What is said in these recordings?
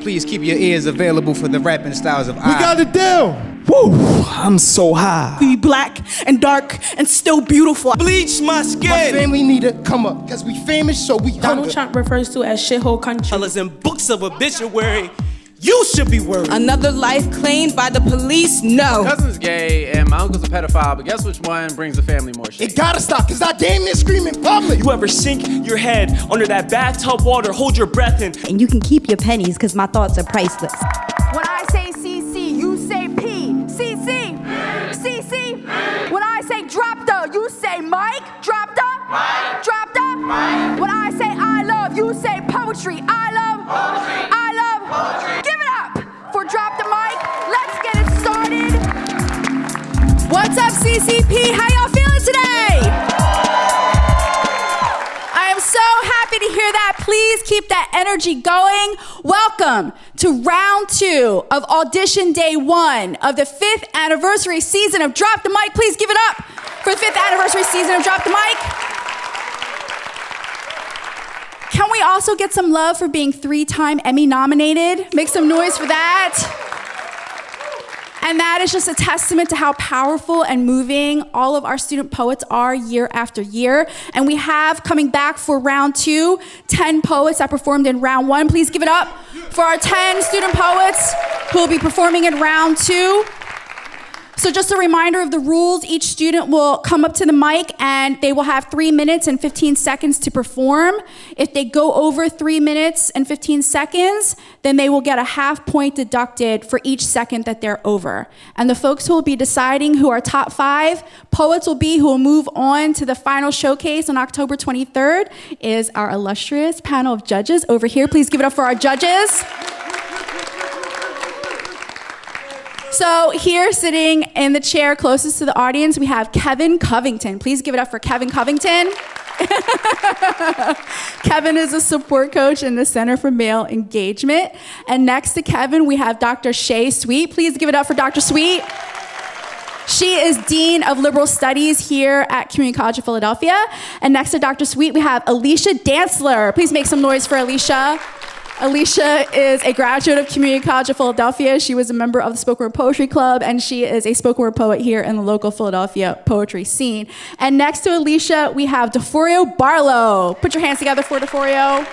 please keep your ears available for the rapping styles of We got it down. Woo! I'm so high. Be black and dark and still beautiful. Bleach my skin. My family need to come up, cause we famous, so we Donald hunger. Trump refers to as shithole country. Colors and books of obituary. You should be worried. Another life claimed by the police? No. Cousin's gay and my uncle's a pedophile, but guess which one brings the family more shit? It gotta stop, cause I damn near scream in public. You ever sink your head under that bathtub water, hold your breath in. And you can keep your pennies, cause my thoughts are priceless. When I say CC, you say P. CC. CC. When I say drop the, you say Mike. Drop the. Mike. Drop the. Mike. When I say I love, you say poetry. I love. Poetry. I love. Poetry. Give it up for Drop the Mic. Let's get it started. What's up, CCP? How y'all feeling today? I am so happy to hear that. Please keep that energy going. Welcome to round 2 of audition day 1 of the 5th anniversary season of Drop the Mic. Please give it up for the 5th anniversary season of Drop the Mic. Can we also get some love for being 3-time Emmy nominated? Make some noise for that. And that is just a testament to how powerful and moving all of our student poets are year after year. And we have coming back for round 2, 10 poets that performed in round 1. Please give it up for our 10 student poets who will be performing in round 2. So just a reminder of the rules, each student will come up to the mic and they will have 3 minutes and 15 seconds to perform. If they go over 3 minutes and 15 seconds, then they will get a half point deducted for each second that they're over. And the folks who will be deciding who our top 5 poets will be, who will move on to the final showcase on October 23rd, is our illustrious panel of judges over here. Please give it up for our judges. So here, sitting in the chair closest to the audience, we have Kevin Covington. Please give it up for Kevin Covington. Kevin is a support coach in the Center for Male Engagement. And next to Kevin, we have Dr. Shay Sweet. Please give it up for Dr. Sweet. She is Dean of Liberal Studies here at Community College of Philadelphia. And next to Dr. Sweet, we have Alicia Dantzler. Please make some noise for Alicia. Alicia is a graduate of Community College of Philadelphia. She was a member of the Spoken Word Poetry Club, and she is a spoken word poet here in the local Philadelphia poetry scene. And next to Alicia, we have DeForio Barlow. Put your hands together for DeForio.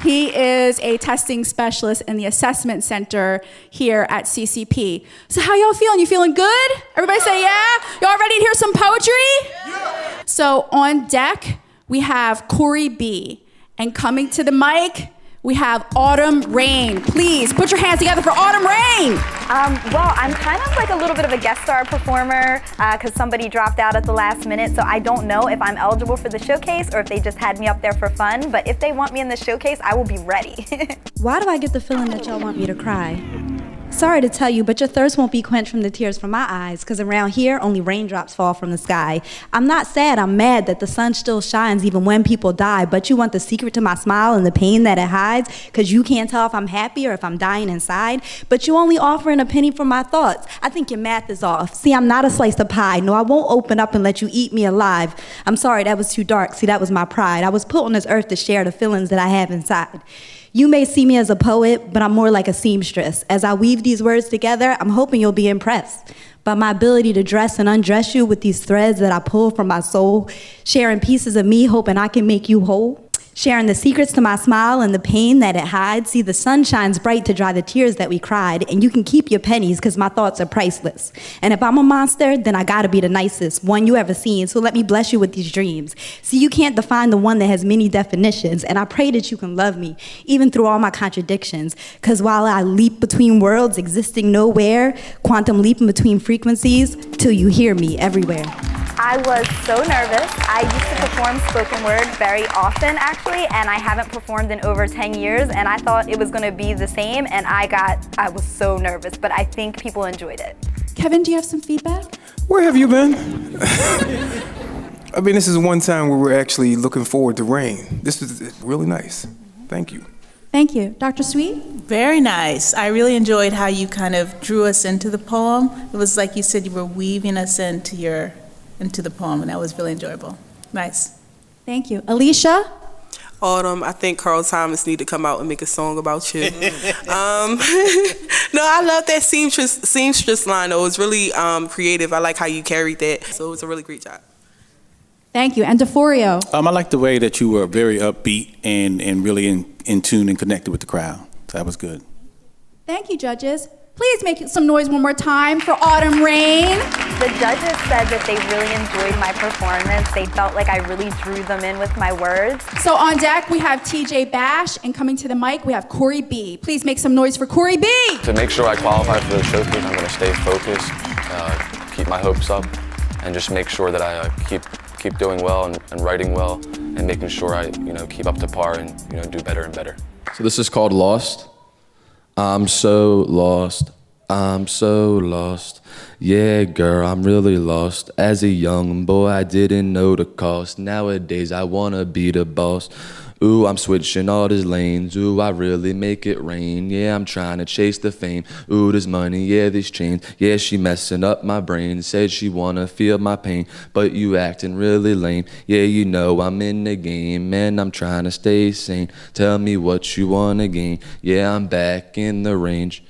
He is a testing specialist in the assessment center here at CCP. So how y'all feeling? You feeling good? Everybody say yeah? Y'all ready to hear some poetry? Yeah. So on deck, we have Corey B. And coming to the mic, we have Autumn Rain. Please put your hands together for Autumn Rain. Well, I'm kind of like a little bit of a guest star performer because somebody dropped out at the last minute, so I don't know if I'm eligible for the showcase or if they just had me up there for fun, but if they want me in the showcase, I will be ready. Why do I get the feeling that y'all want me to cry? Sorry to tell you, but your thirst won't be quenched from the tears from my eyes, because around here, only raindrops fall from the sky. I'm not sad, I'm mad that the sun still shines even when people die, but you want the secret to my smile and the pain that it hides, because you can't tell if I'm happy or if I'm dying inside, but you only offering a penny for my thoughts. I think your math is off. See, I'm not a slice of pie. No, I won't open up and let you eat me alive. I'm sorry, that was too dark. See, that was my pride. I was put on this earth to share the feelings that I have inside. You may see me as a poet, but I'm more like a seamstress. As I weave these words together, I'm hoping you'll be impressed by my ability to dress and undress you with these threads that I pull from my soul, sharing pieces of me, hoping I can make you whole. Sharing the secrets to my smile and the pain that it hides. See, the sun shines bright to dry the tears that we cried, and you can keep your pennies because my thoughts are priceless. And if I'm a monster, then I gotta be the nicest one you ever seen, so let me bless you with these dreams. See, you can't define the one that has many definitions, and I pray that you can love me, even through all my contradictions, because while I leap between worlds existing nowhere, quantum leaping between frequencies, till you hear me everywhere. I was so nervous. I used to perform spoken word very often, actually, and I haven't performed in over 10 years, and I thought it was gonna be the same, and I was so nervous, but I think people enjoyed it. Kevin, do you have some feedback? Where have you been? I mean, this is one time where we're actually looking forward to rain. This is really nice. Thank you. Thank you. Dr. Sweet? Very nice. I really enjoyed how you kind of drew us into the poem. It was like you said you were weaving us into the poem, and that was really enjoyable. Nice. Thank you. Alicia? Autumn, I think Carl Thomas need to come out and make a song about you. No, I love that seamstress line. Though. It was really creative. I like how you carried that. So it was a really great job. Thank you. And DeForio. I like the way that you were very upbeat and really in tune and connected with the crowd. So that was good. Thank you, judges. Please make some noise one more time for Autumn Rain. The judges said that they really enjoyed my performance. They felt like I really drew them in with my words. So on deck, we have TJ Bash, and coming to the mic, we have Corey B. Please make some noise for Corey B. To make sure I qualify for the showcase, I'm going to stay focused, keep my hopes up, and just make sure that I keep doing well and writing well, and making sure I keep up to par and do better and better. So this is called Lost. I'm so lost, I'm so lost. Yeah, girl, I'm really lost. As a young boy, I didn't know the cost. Nowadays, I wanna be the boss. Ooh, I'm switching all these lanes. Ooh, I really make it rain. Yeah, I'm trying to chase the fame. Ooh, this money, yeah, these chains. Yeah, she messing up my brain. Said she wanna feel my pain, but you acting really lame. Yeah, you know I'm in the game, and I'm trying to stay sane. Tell me what you wanna gain. Yeah, I'm back in the range.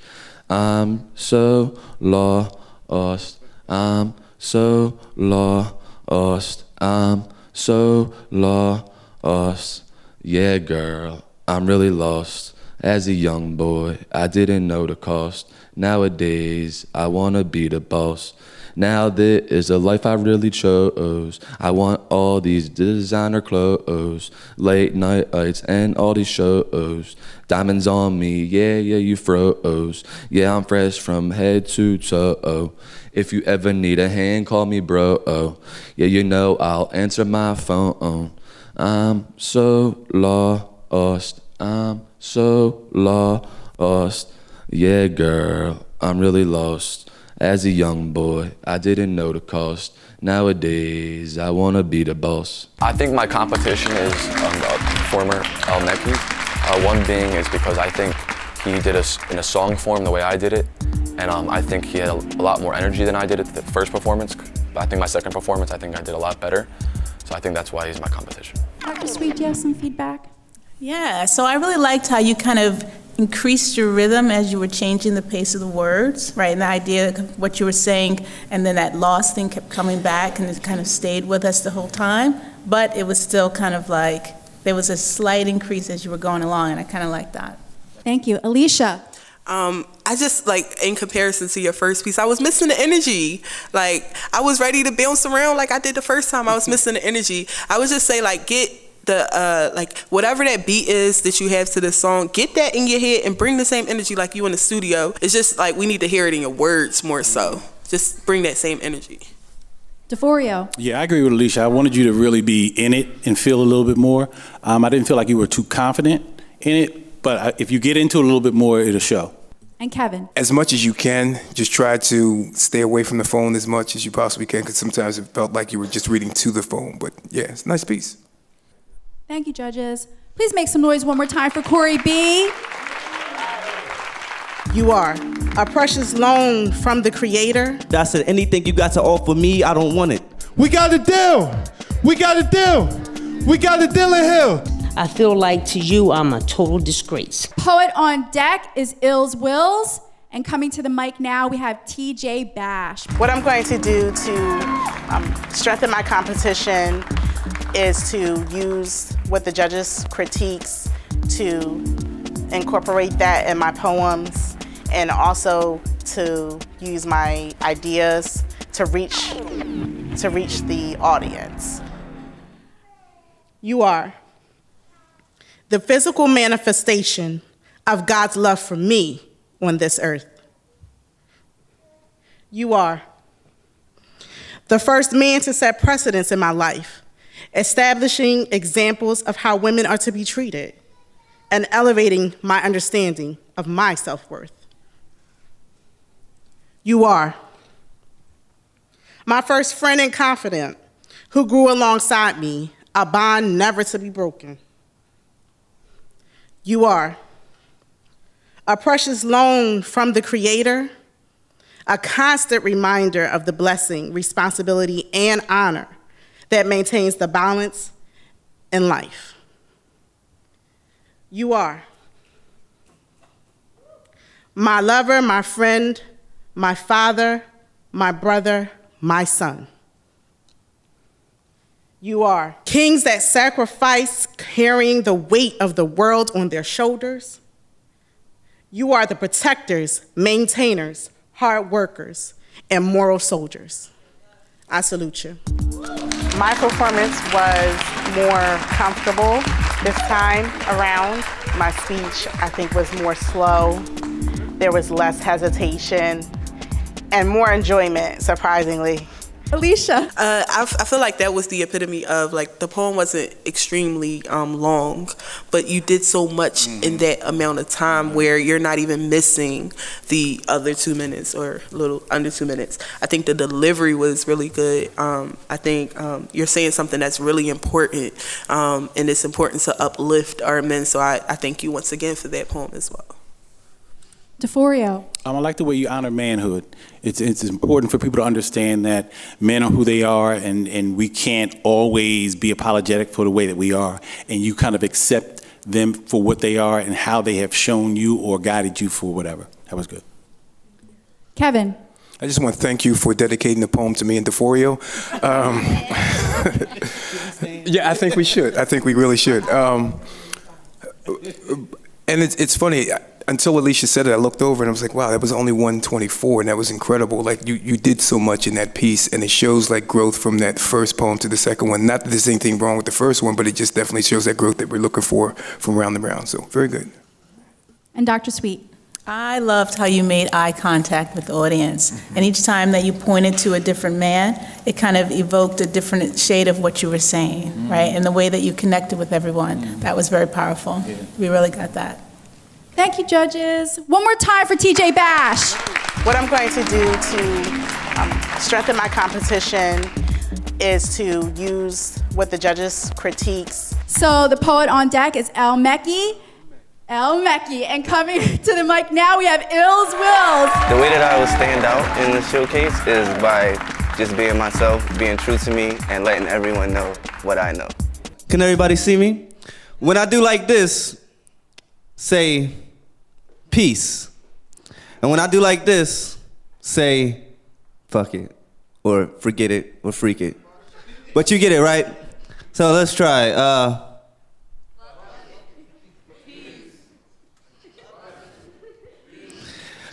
I'm so lost. I'm so lost. I'm so lost. Yeah, girl, I'm really lost. As a young boy, I didn't know the cost. Nowadays, I wanna be the boss. Now there is a life I really chose. I want all these designer clothes, late night lights and all these shows. Diamonds on me, yeah, you froze. Yeah, I'm fresh from head to toe. If you ever need a hand, call me bro. Yeah, you know I'll answer my phone. I'm so lost, I'm so lost. Yeah, girl, I'm really lost. As a young boy, I didn't know the cost. Nowadays, I wanna be the boss. I think my competition is former Mackey. One being is because I think he did it in a song form the way I did it, and I think he had a lot more energy than I did at the first performance. But I think my second performance, I think I did a lot better. So I think that's why he's my competition. Dr. Sweet, do you have some feedback? Yeah, so I really liked how you kind of increased your rhythm as you were changing the pace of the words, right? And the idea of what you were saying, and then that lost thing kept coming back, and it kind of stayed with us the whole time. But it was still kind of like, there was a slight increase as you were going along, and I kind of like that. Thank you. Alicia. I just, like, in comparison to your first piece, I was missing the energy. Like, I was ready to bounce around like I did the first time. I was missing the energy. I would just say, like, get the, like, whatever that beat is that you have to the song, get that in your head and bring the same energy like you in the studio. It's just, like, we need to hear it in your words more so. Just bring that same energy. DeForio. Yeah, I agree with Alicia. I wanted you to really be in it and feel a little bit more. I didn't feel like you were too confident in it, but if you get into it a little bit more, it'll show. And Kevin. As much as you can, just try to stay away from the phone as much as you possibly can, because sometimes it felt like you were just reading to the phone. But yeah, it's a nice piece. Thank you, judges. Please make some noise one more time for Corey B. You are a precious loan from the Creator. I said, anything you got to offer me, I don't want it. We got a deal. We got a deal. We got a deal in here. I feel like to you, I'm a total disgrace. Poet on deck is Ills Wills. And coming to the mic now, we have TJ Bash. What I'm going to do to strengthen my competition is to use what the judges' critiques to incorporate that in my poems, and also to use my ideas to reach the audience. You are the physical manifestation of God's love for me on this earth. You are the first man to set precedents in my life, establishing examples of how women are to be treated and elevating my understanding of my self-worth. You are my first friend and confidant who grew alongside me, a bond never to be broken. You are a precious loan from the Creator, a constant reminder of the blessing, responsibility, and honor that maintains the balance in life. You are my lover, my friend, my father, my brother, my son. You are kings that sacrifice, carrying the weight of the world on their shoulders. You are the protectors, maintainers, hard workers, and moral soldiers. I salute you. My performance was more comfortable this time around. My speech, I think, was more slow. There was less hesitation and more enjoyment, surprisingly. Alicia. I feel like that was the epitome of, like, the poem wasn't extremely long, but you did so much in that amount of time where you're not even missing the other 2 minutes or a little under 2 minutes. I think the delivery was really good. I think you're saying something that's really important, and it's important to uplift our men. So I thank you once again for that poem as well. DeForio. I like the way you honor manhood. It's important for people to understand that men are who they are, and we can't always be apologetic for the way that we are. And you kind of accept them for what they are and how they have shown you or guided you for whatever. That was good. Kevin. I just want to thank you for dedicating the poem to me and DeForio. Yeah, I think we should. I think we really should. And it's funny. Until Alicia said it, I looked over and I was like, wow, that was only 124, and that was incredible. Like, you did so much in that piece, and it shows, like, growth from that first poem to the second one. Not that there's anything wrong with the first one, but it just definitely shows that growth that we're looking for from round to round. So, very good. And Dr. Sweet. I loved how you made eye contact with the audience. And each time that you pointed to a different man, it kind of evoked a different shade of what you were saying, right? And the way that you connected with everyone, that was very powerful. We really got that. Thank you, judges. One more time for TJ Bash. What I'm going to do to strengthen my competition is to use what the judges' critiques. So the poet on deck is Mackey. Mackey. And coming to the mic now, we have Ills Wills. The way that I will stand out in the showcase is by just being myself, being true to me, and letting everyone know what I know. Can everybody see me? When I do like this, say peace. And when I do like this, say fuck it, or forget it, or freak it. But you get it, right? So let's try.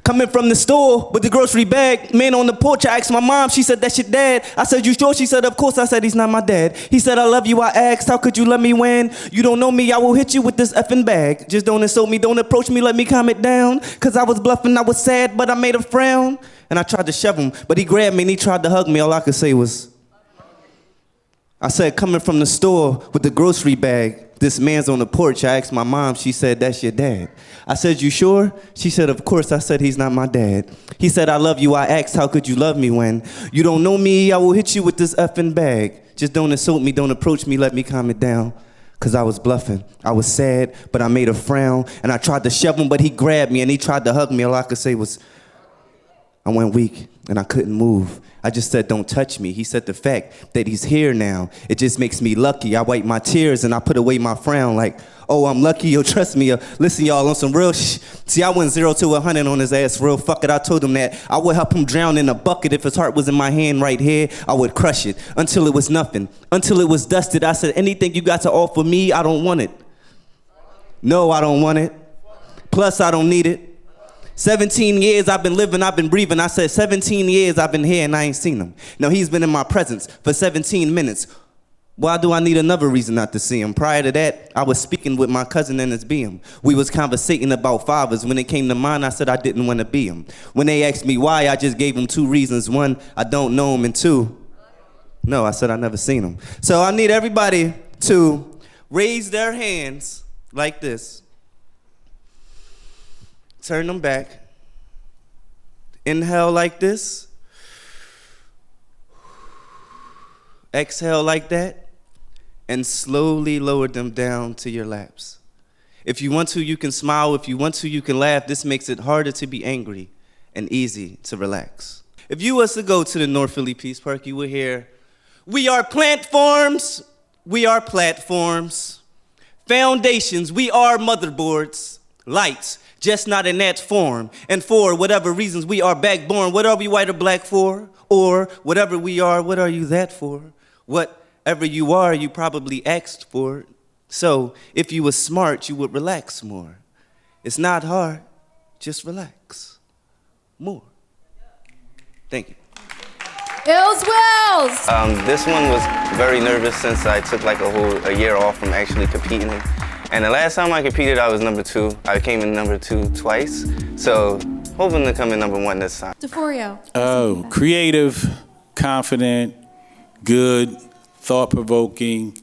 Coming from the store with the grocery bag, man on the porch, I asked my mom, she said, that's your dad. I said, you sure? She said, of course. I said, he's not my dad. He said, I love you. I asked, how could you let me win? You don't know me, I will hit you with this effing bag. Just don't insult me, don't approach me, let me calm it down. Cause I was bluffing, I was sad, but I made a frown. And I tried to shove him, but he grabbed me and he tried to hug me. All I could say was, I said, coming from the store with the grocery bag, this man's on the porch. I asked my mom, she said, that's your dad. I said, you sure? She said, of course. I said, he's not my dad. He said, I love you. I asked, how could you love me when you don't know me? I will hit you with this effing bag. Just don't insult me, don't approach me, let me calm it down. Cause I was bluffing, I was sad, but I made a frown. And I tried to shove him, but he grabbed me and he tried to hug me. All I could say was, I went weak and I couldn't move. I just said, don't touch me. He said the fact that he's here now, it just makes me lucky. I wipe my tears and I put away my frown like, oh, I'm lucky, yo, trust me. Listen, y'all, on some real See, I went 0 to 100 on his ass, real fuck it. I told him that I would help him drown in a bucket. If his heart was in my hand right here, I would crush it until it was nothing, until it was dusted. I said, anything you got to offer me, I don't want it. No, I don't want it. Plus, I don't need it. 17 years I've been living, I've been breathing. I said 17 years I've been here and I ain't seen him. Now he's been in my presence for 17 minutes. Why do I need another reason not to see him? Prior to that, I was speaking with my cousin in his BM. We was conversating about fathers. When it came to mine, I said I didn't want to be him. When they asked me why, I just gave them 2 reasons. 1, I don't know him, and 2, no, I said I never seen him. So I need everybody to raise their hands like this. Turn them back. Inhale like this. Exhale like that. And slowly lower them down to your laps. If you want to, you can smile. If you want to, you can laugh. This makes it harder to be angry and easy to relax. If you was to go to the North Philly Peace Park, you would hear, we are plant forms, we are platforms. Foundations, we are motherboards. Lights, just not in that form. And for whatever reasons, we are backborn. What are we white or black for? Or whatever we are, what are you that for? Whatever you are, you probably asked for it. So if you were smart, you would relax more. It's not hard, just relax more. Thank you. Ills Wills! This one was very nervous since I took like a year off from actually competing. And the last time I competed, I was number 2. I came in number 2 twice. So hoping to come in number 1 this time. DeForio. Oh, creative, confident, good, thought-provoking,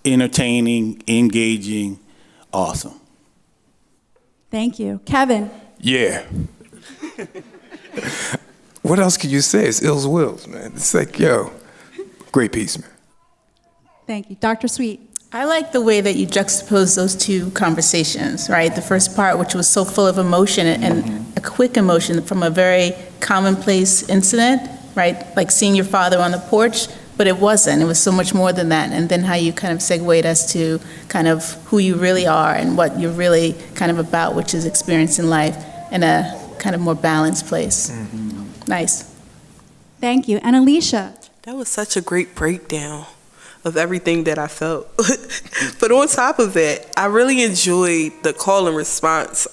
entertaining, engaging, awesome. Thank you. Kevin. Yeah. What else can you say? It's Ills Wills, man. It's like, yo, great piece, man. Thank you. Dr. Sweet. I like the way that you juxtapose those two conversations, right? The first part, which was so full of emotion and a quick emotion from a very commonplace incident, right? Like seeing your father on the porch, but it wasn't. It was so much more than that. And then how you kind of segued us to kind of who you really are and what you're really kind of about, which is experiencing life in a kind of more balanced place. Nice. Thank you. And Alicia. That was such a great breakdown of everything that I felt. But on top of that, I really enjoyed the call and response,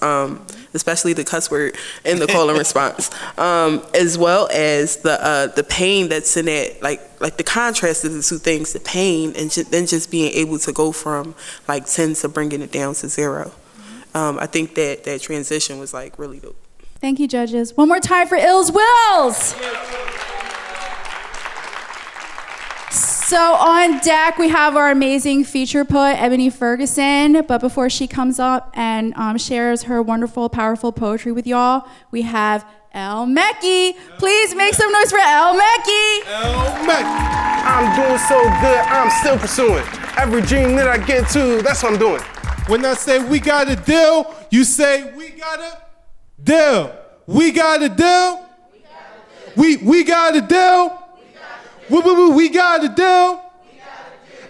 especially the cuss word in the call and response, as well as the pain that's in it, like the contrast of the two things, the pain and then just being able to go from like 10 to bringing it down to 0. I think that transition was like really dope. Thank you, judges. One more time for Ills Wills. So on deck, we have our amazing feature poet, Evany Ferguson. But before she comes up and shares her wonderful, powerful poetry with y'all, we have Mackey. Please make some noise for Mackey. Mackey. I'm doing so good, I'm still pursuing. Every dream that I get to, that's what I'm doing. When I say we got a deal, you say we got a deal. We got a deal. We got a deal. We got a deal.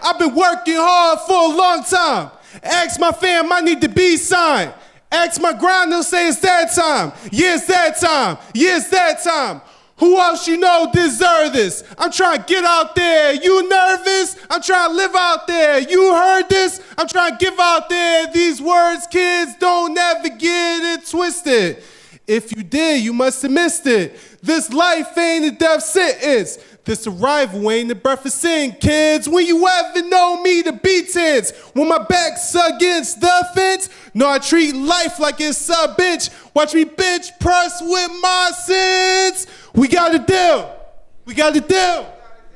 I've been working hard for a long time. Ask my fam, I need the B sign. Ask my grind, they'll say it's that time. Yeah, it's that time. Yeah, it's that time. Who else you know deserve this? I'm trying to get out there. You nervous? I'm trying to live out there. You heard this? I'm trying to give out there. These words, kids, don't ever get it twisted. If you did, you must have missed it. This life ain't a death sentence. This arrival ain't a breath of sin, kids. When you ever know me to be tense, when my back's against the fence, no, I treat life like it's a bitch. Watch me bitch press with my sins. We got a deal. We got a deal.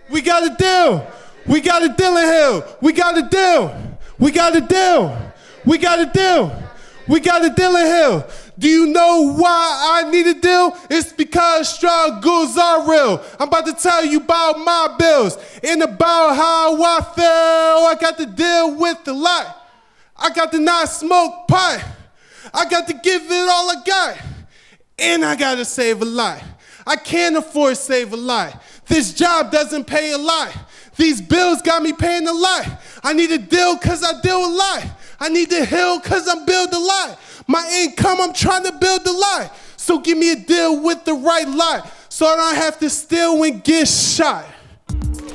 We got a deal. We got a deal in hell. We got a deal. We got a deal. We got a deal. We got a deal in hell. Do you know why I need a deal? It's because struggles are real. I'm about to tell you about my bills and about how I feel. I got to deal with a lot. I got to not smoke pot. I got to give it all I got. And I got to save a lot. I can't afford to save a lot. This job doesn't pay a lot. These bills got me paying a lot. I need a deal because I deal a lot. I need to heal because I'm build a lot. My income, I'm trying to build a lot. So give me a deal with the right lot so I don't have to steal and get shot.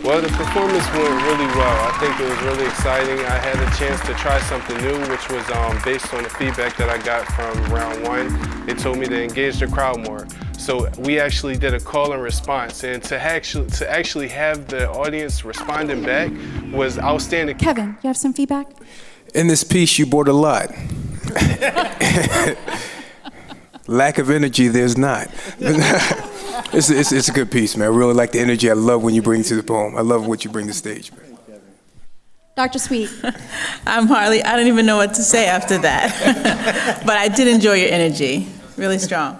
Well, the performance went really well. I think it was really exciting. I had a chance to try something new, which was based on the feedback that I got from round 1. They told me to engage the crowd more. So we actually did a call and response, and to actually have the audience responding back was outstanding. Kevin, you have some feedback? In this piece, you bought a lot. Lack of energy, there's not. It's a good piece, man. I really like the energy. I love when you bring to the poem. I love what you bring to stage, man. Dr. Sweet. I don't even know what to say after that. But I did enjoy your energy. Really strong.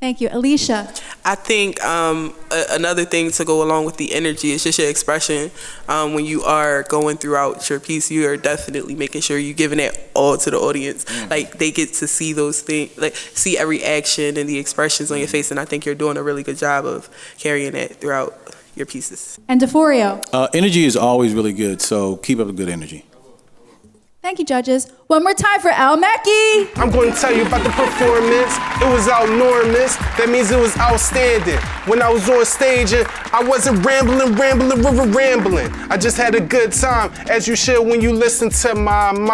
Thank you. Alicia. I think another thing to go along with the energy is just your expression. When you are going throughout your piece, you are definitely making sure you're giving it all to the audience. Like they get to see those things, like see every action and the expressions on your face. And I think you're doing a really good job of carrying that throughout your pieces. And DeForio. Energy is always really good, so keep up the good energy. Thank you, judges. One more time for Al Mackey. I'm going to tell you about the performance. It was enormous. That means it was outstanding. When I was on stage, I wasn't rambling. I just had a good time, as you should when you listen to my mind.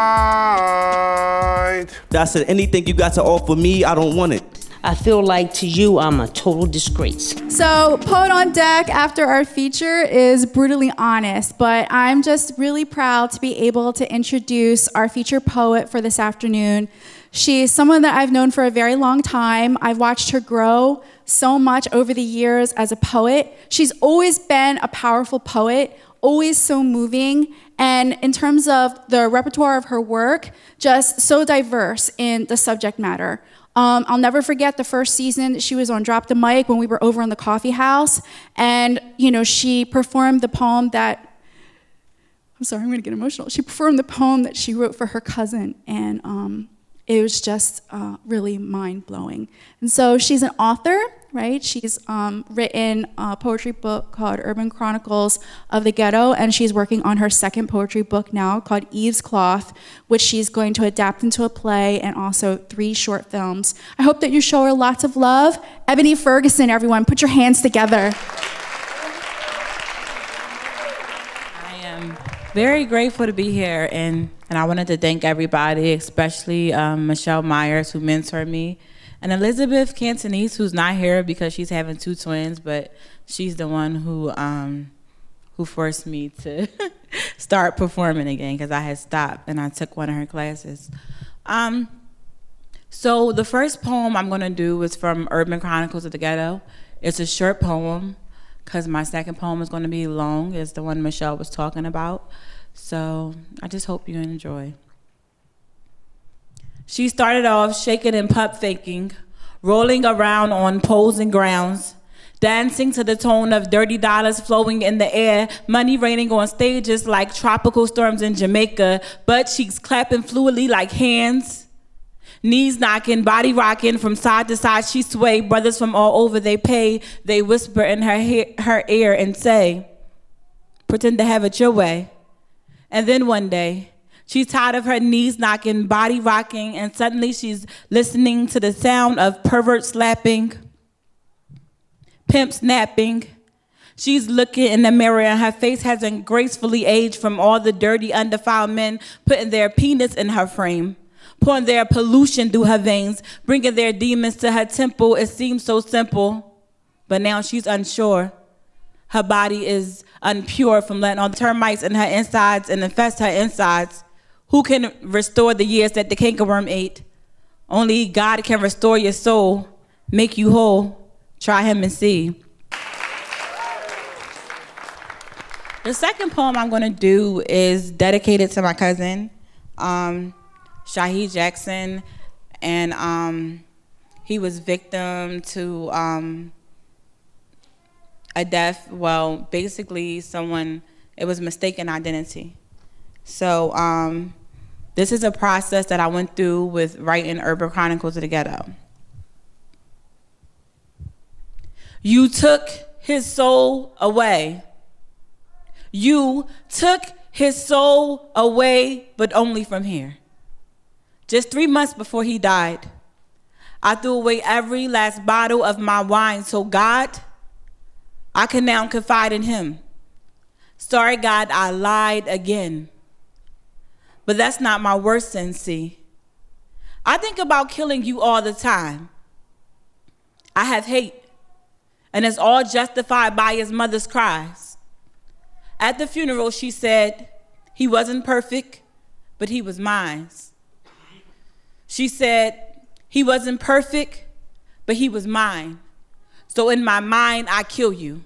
I said, anything you got to offer me, I don't want it. I feel like to you, I'm a total disgrace. So, Poet on Deck after our feature is brutally honest, but I'm just really proud to be able to introduce our feature poet for this afternoon. She's someone that I've known for a very long time. I've watched her grow so much over the years as a poet. She's always been a powerful poet, always so moving, and in terms of the repertoire of her work, just so diverse in the subject matter. I'll never forget the first season that she was on Drop the Mic when we were over in the coffee house, and she performed the poem that, I'm sorry, I'm gonna get emotional. She performed the poem that she wrote for her cousin, and it was just really mind-blowing. And so she's an author, right? She's written a poetry book called Urban Chronicles of the Ghetto, and she's working on her second poetry book now called Eve's Cloth, which she's going to adapt into a play and also 3 short films. I hope that you show her lots of love. Evany Ferguson, everyone, put your hands together. I am very grateful to be here, and I wanted to thank everybody, especially Michelle Myers, who mentored me, and Elizabeth Cantonese, who's not here because she's having 2 twins, but she's the one who forced me to start performing again because I had stopped, and I took one of her classes. So the first poem I'm gonna do is from Urban Chronicles of the Ghetto. It's a short poem because my second poem is gonna be long, it's the one Michelle was talking about. So I just hope you enjoy. She started off shaking and pup faking, rolling around on poles and grounds, dancing to the tone of dirty dollars flowing in the air, money raining on stages like tropical storms in Jamaica, butt cheeks clapping fluidly like hands, knees knocking, body rocking from side to side. She sway, brothers from all over they pay, they whisper in her ear and say, pretend to have it your way. And then one day, she's tired of her knees knocking, body rocking, and suddenly she's listening to the sound of pervert slapping, pimp snapping. She's looking in the mirror and her face hasn't gracefully aged from all the dirty, undefiled men putting their penis in her frame, pouring their pollution through her veins, bringing their demons to her temple. It seems so simple, but now she's unsure. Her body is unpure from letting all the termites in her insides and infest her insides. Who can restore the years that the cankerworm ate? Only God can restore your soul, make you whole. Try him and see. The second poem I'm gonna do is dedicated to my cousin, Shaheed Jackson, and he was victim to a death, well, basically it was mistaken identity. So this is a process that I went through with writing Urban Chronicles of the Ghetto. You took his soul away. You took his soul away, but only from here. Just 3 months before he died, I threw away every last bottle of my wine, so God, I can now confide in him. Sorry, God, I lied again. But that's not my worst sin, see. I think about killing you all the time. I have hate, and it's all justified by his mother's cries. At the funeral, she said, he wasn't perfect, but he was mine. She said, he wasn't perfect, but he was mine. So in my mind, I kill you.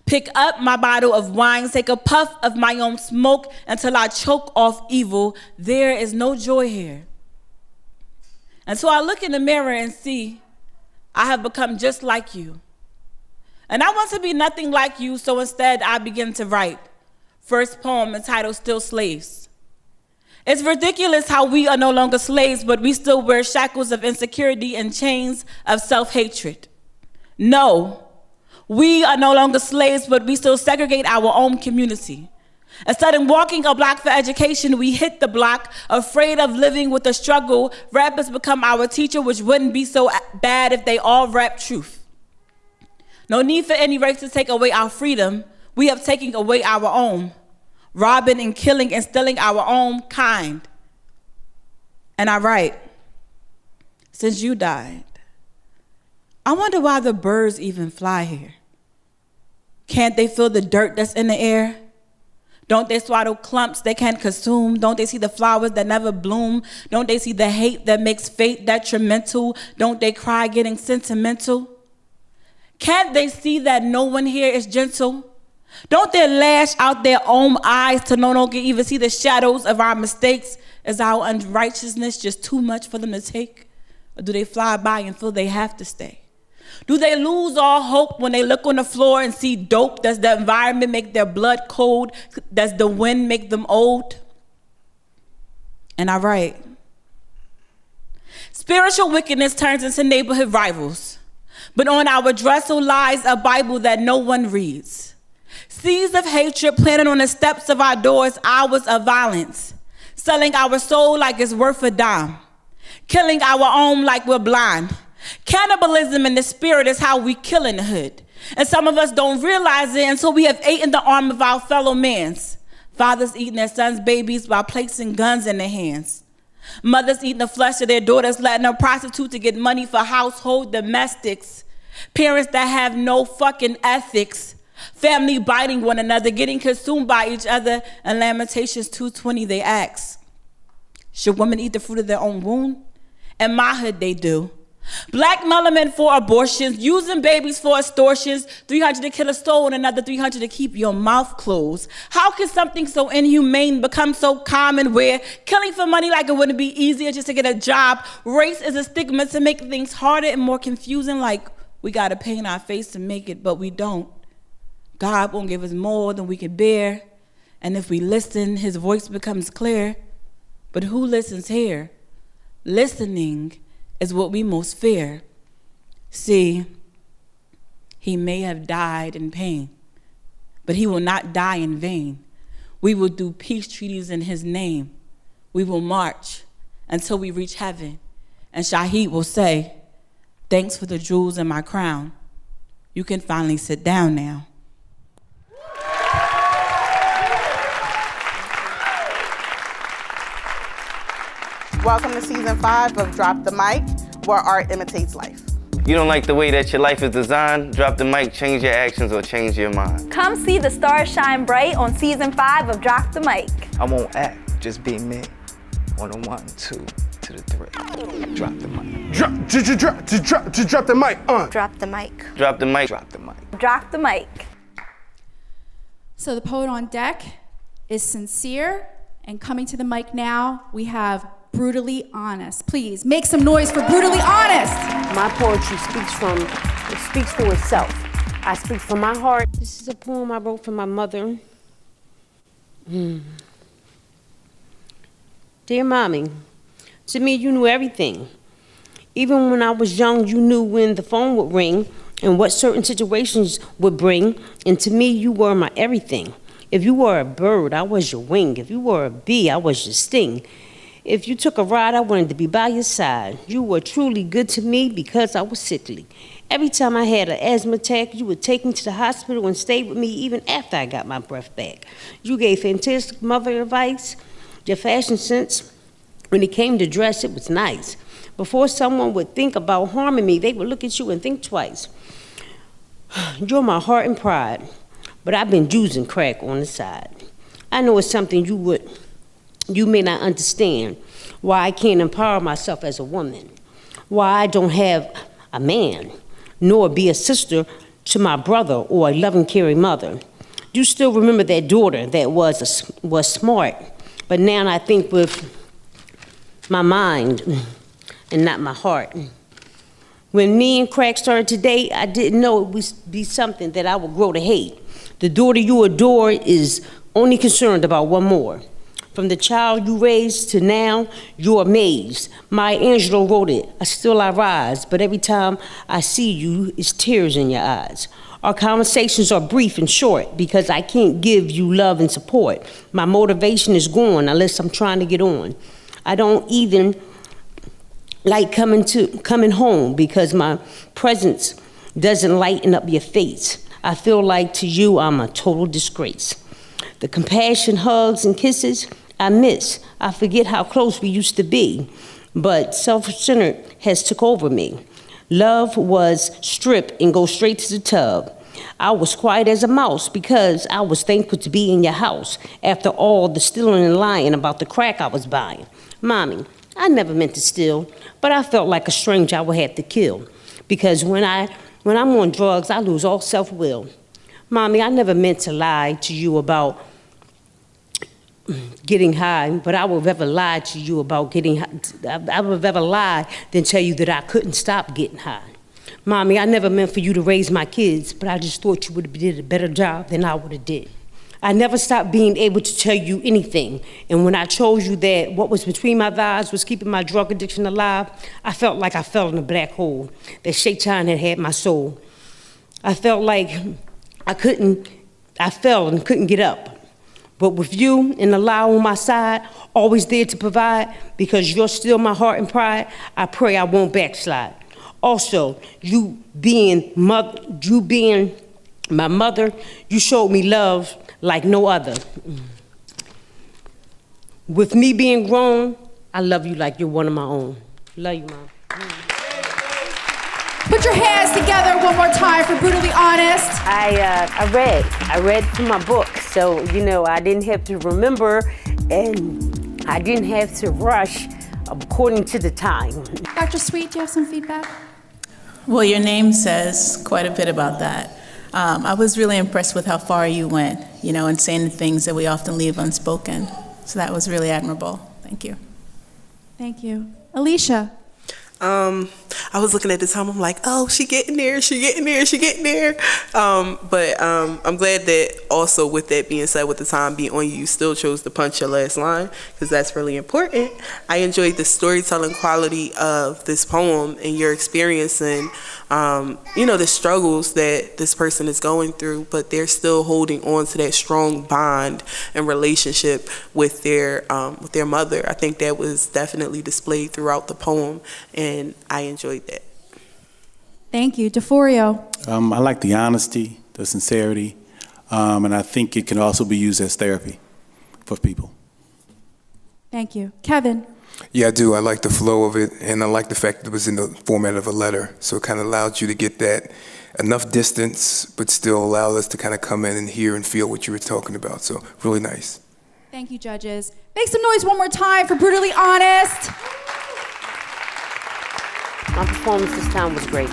Pick up my bottle of wine, take a puff of my own smoke until I choke off evil. There is no joy here. And so I look in the mirror and see I have become just like you. And I want to be nothing like you, so instead I begin to write. First poem entitled Still Slaves. It's ridiculous how we are no longer slaves, but we still wear shackles of insecurity and chains of self-hatred. No, We are no longer slaves, but we still segregate our own community. Instead of walking a block for education, we hit the block, afraid of living with the struggle. Rappers become our teacher, which wouldn't be so bad if they all rap truth. No need for any race to take away our freedom. We have taken away our own, robbing and killing and stealing our own kind. And I write, since you died, I wonder why the birds even fly here. Can't they feel the dirt that's in the air? Don't they swallow clumps they can't consume? Don't they see the flowers that never bloom? Don't they see the hate that makes fate detrimental? Don't they cry getting sentimental? Can't they see that no one here is gentle? Don't they lash out their own eyes to no longer even see the shadows of our mistakes? Is our unrighteousness just too much for them to take? Or do they fly by and feel they have to stay? Do they lose all hope when they look on the floor and see dope? Does the environment make their blood cold? Does the wind make them old? And I write, spiritual wickedness turns into neighborhood rivals, but on our dresser lies a Bible that no one reads. Seeds of hatred planted on the steps of our doors, hours of violence, selling our soul like it's worth a dime, killing our own like we're blind. Cannibalism in the spirit is how we kill in the hood. And some of us don't realize it until we have eaten the arm of our fellow mans. Fathers eating their sons' babies while placing guns in their hands. Mothers eating the flesh of their daughters, letting them prostitute to get money for household domestics. Parents that have no fucking ethics. Family biting one another, getting consumed by each other. And Lamentations 2:20, they ask, should women eat the fruit of their own womb? In my hood, they do. Black melanin for abortions, using babies for extortions, 300 to kill a soul and another 300 to keep your mouth closed. How can something so inhumane become so common where killing for money like it wouldn't be easier just to get a job? Race is a stigma to make things harder and more confusing, like we gotta paint our face to make it, but we don't. God won't give us more than we can bear, and if we listen, his voice becomes clear. But who listens here? Listening is what we most fear. See, he may have died in pain, but he will not die in vain. We will do peace treaties in his name. We will march until we reach heaven, and Shaheed will say, thanks for the jewels in my crown. You can finally sit down now. Welcome to season 5 of Drop the Mic, where art imitates life. You don't like the way that your life is designed? Drop the mic, change your actions, or change your mind. Come see the stars shine bright on season 5 of Drop the Mic. I won't act, just be me. On a 1, 2 to the 3. Drop the mic. Drop the mic. Drop the mic. Drop the mic. Drop the mic. Drop the mic. So the poet on deck is sincere, and coming to the mic now, we have Brutally Honest. Please make some noise for Brutally Honest. My poetry speaks for itself. I speak from my heart. This is a poem I wrote for my mother. Dear Mommy, to me you knew everything. Even when I was young, you knew when the phone would ring and what certain situations would bring. And to me, you were my everything. If you were a bird, I was your wing. If you were a bee, I was your sting. If you took a ride, I wanted to be by your side. You were truly good to me because I was sickly. Every time I had an asthma attack, you would take me to the hospital and stay with me even after I got my breath back. You gave fantastic mother advice. Your fashion sense, when it came to dress, it was nice. Before someone would think about harming me, they would look at you and think twice. You're my heart and pride, but I've been using crack on the side. I know it's something you may not understand, why I can't empower myself as a woman, why I don't have a man, nor be a sister to my brother or a loving, caring mother. You still remember that daughter that was smart, but now I think with my mind and not my heart. When me and crack started to date, I didn't know it would be something that I would grow to hate. The daughter you adore is only concerned about one more. From the child you raised to now, you're amazed. Maya Angelou wrote it, still I rise, but every time I see you, it's tears in your eyes. Our conversations are brief and short because I can't give you love and support. My motivation is gone unless I'm trying to get on. I don't even like coming home because my presence doesn't lighten up your face. I feel like to you I'm a total disgrace. The compassion, hugs, and kisses I miss. I forget how close we used to be, but self-centered has took over me. Love was strip and go straight to the tub. I was quiet as a mouse because I was thankful to be in your house after all the stealing and lying about the crack I was buying. Mommy, I never meant to steal, but I felt like a stranger I would have to kill because when I'm on drugs, I lose all self-will. Mommy, I never meant to lie to you about getting high, but I would rather lie to you about getting high. I would rather lie than tell you that I couldn't stop getting high. Mommy, I never meant for you to raise my kids, but I just thought you would have did a better job than I would have did. I never stopped being able to tell you anything, and when I told you that what was between my thighs was keeping my drug addiction alive, I felt like I fell in a black hole, that Shaitan had my soul. I felt like I fell and couldn't get up. But with you and Allah on my side, always there to provide, because you're still my heart and pride, I pray I won't backslide. Also, you being my mother, you showed me love like no other. With me being grown, I love you like you're one of my own. Love you, Mom. Put your hands together one more time for Brutally Honest. I read from my book, so I didn't have to remember and I didn't have to rush according to the time. Dr. Sweet, do you have some feedback? Well, your name says quite a bit about that. I was really impressed with how far you went, and saying the things that we often leave unspoken. So that was really admirable. Thank you. Thank you. Alicia. I was looking at the time, I'm like, oh, she getting there. But I'm glad that also with that being said, with the time being on you, you still chose to punch your last line, because that's really important. I enjoyed the storytelling quality of this poem and your experience and, the struggles that this person is going through, but they're still holding on to that strong bond and relationship with their mother. I think that was definitely displayed throughout the poem, and I enjoyed that. Thank you. DeForio. I like the honesty, the sincerity, and I think it can also be used as therapy for people. Thank you. Kevin. Yeah, I do. I like the flow of it, and I like the fact that it was in the format of a letter. So it kind of allowed you to get that enough distance, but still allowed us to kind of come in and hear and feel what you were talking about. So really nice. Thank you, judges. Make some noise one more time for Brutally Honest. My performance this time was great.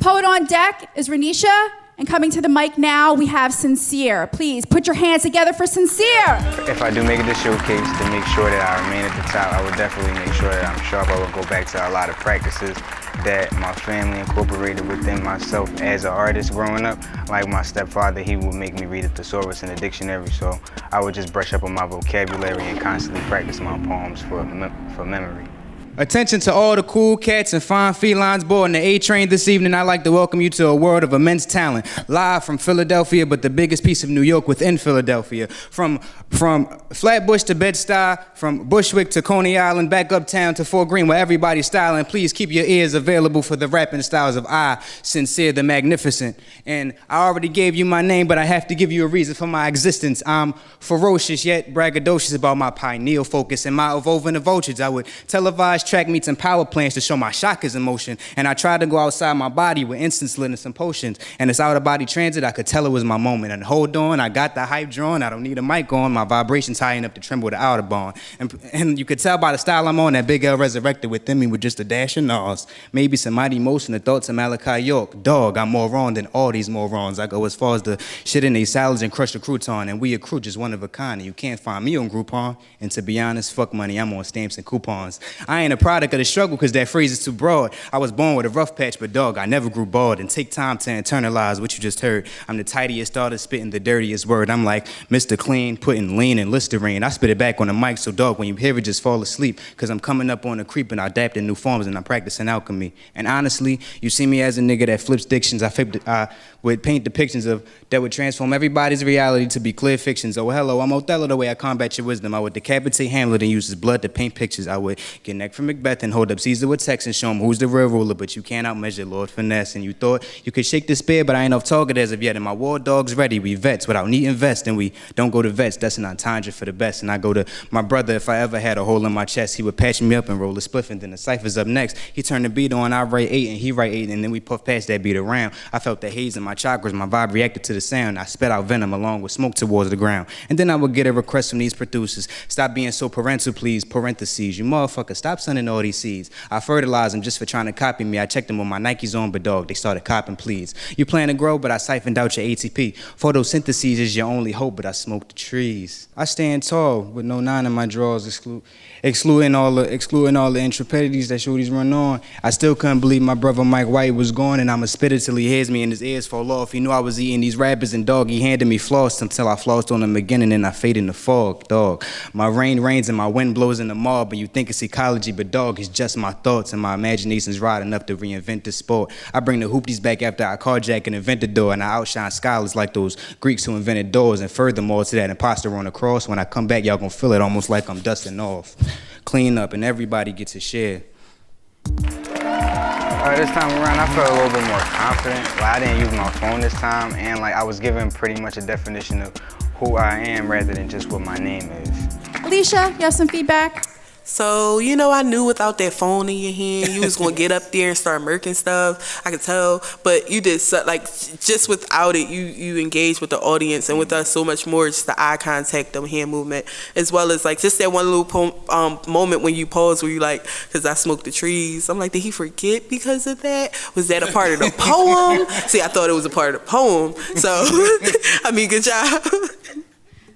Poet on deck is Renisha, and coming to the mic now, we have Sincere. Please put your hands together for Sincere. If I do make it to showcase, to make sure that I remain at the top, I would definitely make sure that I'm sharp. I would go back to a lot of practices that my family incorporated within myself as an artist growing up. Like my stepfather, he would make me read a thesaurus and a dictionary, so I would just brush up on my vocabulary and constantly practice my poems for memory. Attention to all the cool cats and fine felines boarding the A train this evening. I'd like to welcome you to a world of immense talent. Live from Philadelphia, but the biggest piece of New York within Philadelphia. From Flatbush to Bed-Stuy, from Bushwick to Coney Island, back uptown to Fort Greene, where everybody's styling. Please keep your ears available for the rapping styles of I, Sincere the Magnificent. And I already gave you my name, but I have to give you a reason for my existence. I'm ferocious yet braggadocious about my pineal focus and my evolving of vultures. I would televise track meets and power plants to show my chakras in motion, and I tried to go outside my body with instance lit and some potions, and this out of body transit, I could tell it was my moment, and hold on, I got the hype drawn, I don't need a mic on, my vibrations high enough to tremble the outer bone, and you could tell by the style I'm on that Big L resurrected within me with just a dash of Nas, maybe some mighty motion, the thoughts of Malachi York, dog, I'm more wrong than all these morons, I go as far as the shit in these salads and crush the crouton, and we a crew just one of a kind, and you can't find me on Groupon, and to be honest, fuck money, I'm on stamps and coupons, I ain't a product of the struggle because that phrase is too broad. I was born with a rough patch, but dog, I never grew bald. And take time to internalize what you just heard. I'm the tidiest daughter, spitting the dirtiest word. I'm like Mr. Clean, putting lean in Listerine. I spit it back on the mic, so dog, when you hear it, just fall asleep. Because I'm coming up on the creep and I adapt in new forms and I'm practicing alchemy. And honestly, you see me as a nigga that flips dictions. I would paint depictions of that would transform everybody's reality to be clear fictions. Oh, hello, I'm Othello the way I combat your wisdom. I would decapitate Hamlet and use his blood to paint pictures. I would get neck from Macbeth and hold up Caesar with text and show him who's the real ruler, but you can't outmeasure Lord Finesse. And you thought you could shake the spear, but I ain't off target as of yet. And my war dog's ready. We vets without needing vest, and we don't go to vets. That's an entendre for the best. And I go to my brother if I ever had a hole in my chest. He would patch me up and roll a spliff, and then the cipher's up next. He turned the beat on, I write 8 and he write 8, and then we puff past that beat around. I felt the haze in my chakras, my vibe reacted to the sound. I spit out venom along with smoke towards the ground. And then I would get a request from these producers. Stop being so parental, please, parentheses. You motherfucker, stop sending all these seeds. I fertilize them just for trying to copy me. I checked them with my Nikes on, but dog, they started copping, please. You plan to grow, but I siphoned out your ATP. Photosynthesis is your only hope, but I smoked the trees. I stand tall with no 9 in my drawers, excluding all the intrepidities that shorties run on. I still couldn't believe my brother Mike White was gone, and I'ma spit it till he hears me and his ears fall off. He knew I was eating these rappers, and dog, he handed me floss until I flossed on them again, and then I fade in the fog, dog. My rain rains and my wind blows in the mob, and you think it's ecology, but dog, it's just my thoughts, and my imagination's right enough to reinvent the sport. I bring the hoopties back after I carjack and invent the door, and I outshine scholars like those Greeks who invented doors, and furthermore to that imposter on the cross. When I come back, y'all gonna feel it almost like I'm dusting off. Clean up, and everybody gets a share. This time around, I felt a little bit more confident. Like, I didn't use my phone this time, and like I was given pretty much a definition of who I am rather than just what my name is. Alicia, you have some feedback? So, you know, I knew without that phone in your hand, you was going to get up there and start murking stuff. I could tell. But you did, like, just without it, you engaged with the audience and with us so much more, just the eye contact, the hand movement, as well as, like, just that one little moment when you pause where you like, because I smoked the trees. I'm like, did he forget because of that? Was that a part of the poem? See, I thought it was a part of the poem. So, I mean, good job.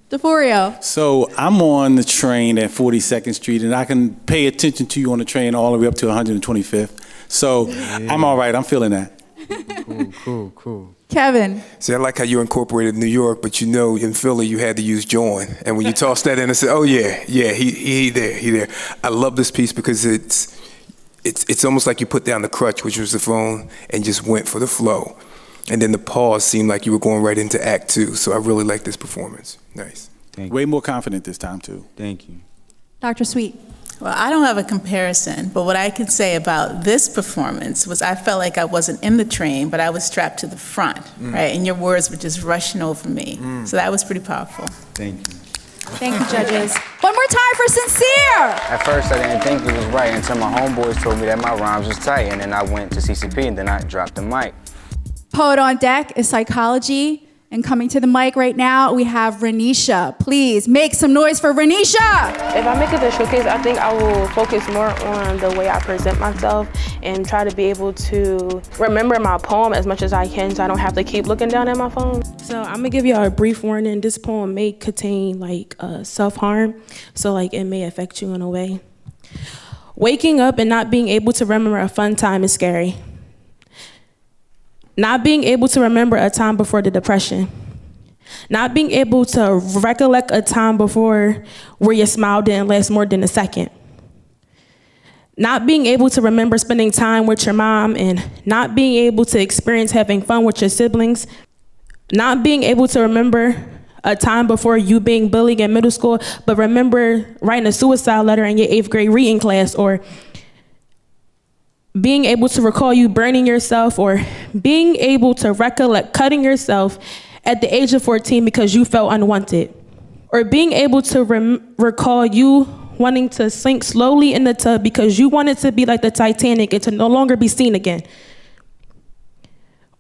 DeForio. So I'm on the train at 42nd Street, and I can pay attention to you on the train all the way up to 125th. So I'm all right. I'm feeling that. Cool. Kevin. See, I like how you incorporated New York, but you know, in Philly, you had to use join. And when you tossed that in, I said, oh, yeah, he there. I love this piece because it's almost like you put down the crutch, which was the phone, and just went for the flow. And then the pause seemed like you were going right into Act 2. So I really like this performance. Nice. Way more confident this time, too. Thank you. Dr. Sweet. Well, I don't have a comparison, but what I could say about this performance was I felt like I wasn't in the train, but I was strapped to the front, right? And your words were just rushing over me. So that was pretty powerful. Thank you. Thank you, judges. One more time for Sincere. At first, I didn't think it was right until my homeboys told me that my rhymes was tight, and then I went to CCP, and then I dropped the mic. Poet on deck is psychology. And coming to the mic right now, we have Renisha. Please make some noise for Renisha. If I make it the showcase, I think I will focus more on the way I present myself and try to be able to remember my poem as much as I can so I don't have to keep looking down at my phone. So I'm gonna give you a brief warning. This poem may contain like self-harm, so like it may affect you in a way. Waking up and not being able to remember a fun time is scary. Not being able to remember a time before the depression. Not being able to recollect a time before where your smile didn't last more than a second. Not being able to remember spending time with your mom and not being able to experience having fun with your siblings. Not being able to remember a time before you being bullied in middle school, but remember writing a suicide letter in your 8th grade reading class, or being able to recall you burning yourself, or being able to recollect cutting yourself at the age of 14 because you felt unwanted, or being able to recall you wanting to sink slowly in the tub because you wanted to be like the Titanic and to no longer be seen again,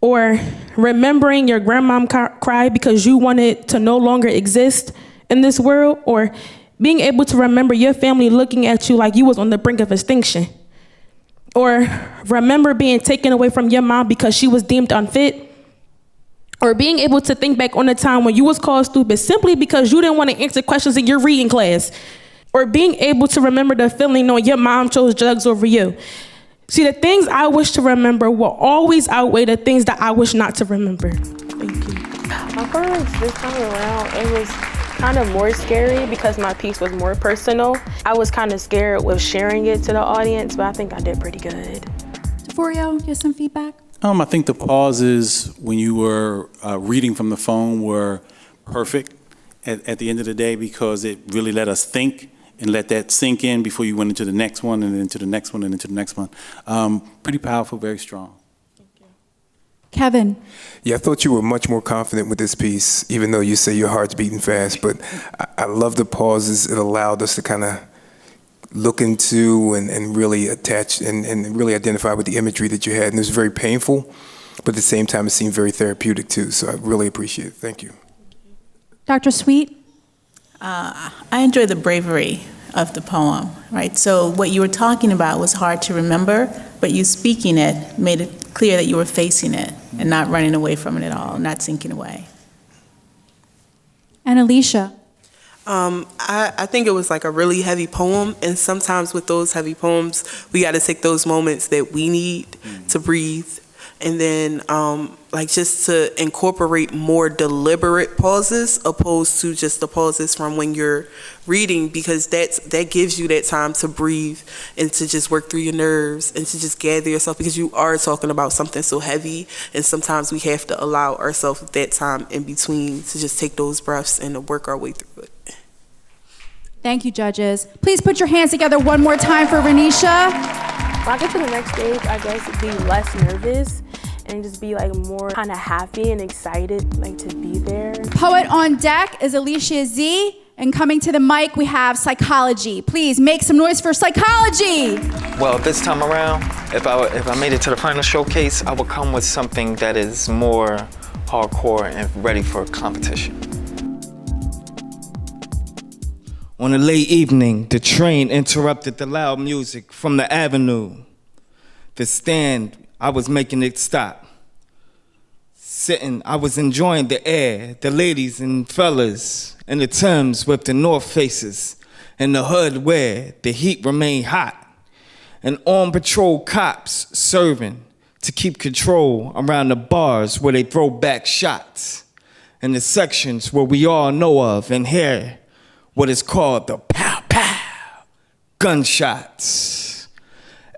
or remembering your grandmom cry because you wanted to no longer exist in this world, or being able to remember your family looking at you like you was on the brink of extinction. Or remember being taken away from your mom because she was deemed unfit. Or being able to think back on a time when you was called stupid simply because you didn't want to answer questions in your reading class. or being able to remember the feeling knowing your mom chose drugs over you. See, the things I wish to remember will always outweigh the things that I wish not to remember. Thank you. My feelings this time around, it was kind of more scary because my piece was more personal. I was kind of scared with sharing it to the audience, but I think I did pretty good. DeForio, you have some feedback? I think the pauses when you were reading from the phone were perfect at the end of the day, because it really let us think and let that sink in before you went into the next one and into the next one and into the next one. Pretty powerful, very strong. Kevin. Yeah, I thought you were much more confident with this piece, even though you say your heart's beating fast. But I love the pauses. It allowed us to kind of look into and really attach and really identify with the imagery that you had. And it was very painful, but at the same time, it seemed very therapeutic too. So I really appreciate it. Thank you. Dr. Sweet? I enjoy the bravery of the poem, right? So what you were talking about was hard to remember, but you speaking it made it clear that you were facing it and not running away from it at all, not sinking away. And Alicia? I think it was like a really heavy poem, and sometimes with those heavy poems, we got to take those moments that we need to breathe, and then like just to incorporate more deliberate pauses opposed to just the pauses from when you're reading, because that gives you that time to breathe and to just work through your nerves and to just gather yourself, because you are talking about something so heavy, and sometimes we have to allow ourselves that time in between to just take those breaths and to work our way through it. Thank you, judges. Please put your hands together one more time for Renisha. When I get to the next stage, I guess be less nervous and just be like more kind of happy and excited like to be there. Poet on deck is Alicia Z, and coming to the mic we have Psychology. Please make some noise for Psychology. Well, this time around, if I made it to the final showcase, I would come with something that is more hardcore and ready for competition. On a late evening, the train interrupted the loud music from the avenue. The stand, I was making it stop. Sitting, I was enjoying the air, the ladies and fellas, and the Thames with the north faces, and the hood where the heat remained hot, and on patrol cops serving to keep control around the bars where they throw back shots, and the sections where we all know of and hear what is called the pow pow gunshots.